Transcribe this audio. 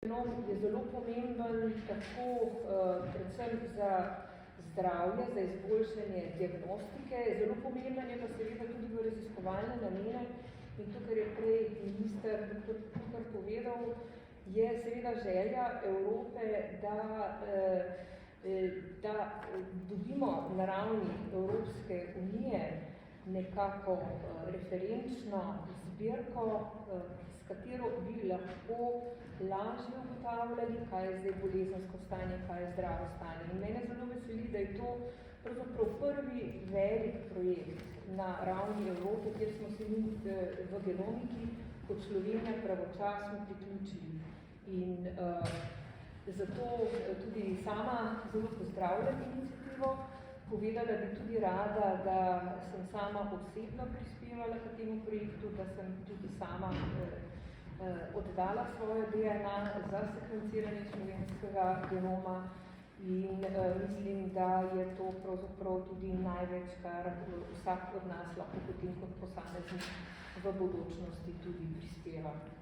genom je zelo pomemben tako predvsem za zdravje, za izboljšanje diagnostike, zelo pomemben je pa seveda tudi v raziskovalne namene in to, kar je prej minister Kuhar povedal, je seveda želja Evrope, da dobimo na ravni Evropske unije nekako referenčno zbirko, s katero bi lahko lažje ugotavljali, kaj je zdaj bolezensko stanje, kaj je zdravo stanje. In mene zelo veseli, da je to pravzaprav prvi velik projekt na ravni Evrope, kjer smo se mi v genomiki kot Slovenija pravočasno priključili. In zato tudi sama zelo pozdravljam inicijativo. Povedala bi tudi rada, da sem sama osebno prispevala k temu projektu, da sem tudi sama oddala svojo DNA za sekvenciranje slovenskega genoma in mislim, da je to pravzaprav tudi največ, kar vsak od nas lahko potem kot posameznik v bodočnosti tudi prispeva.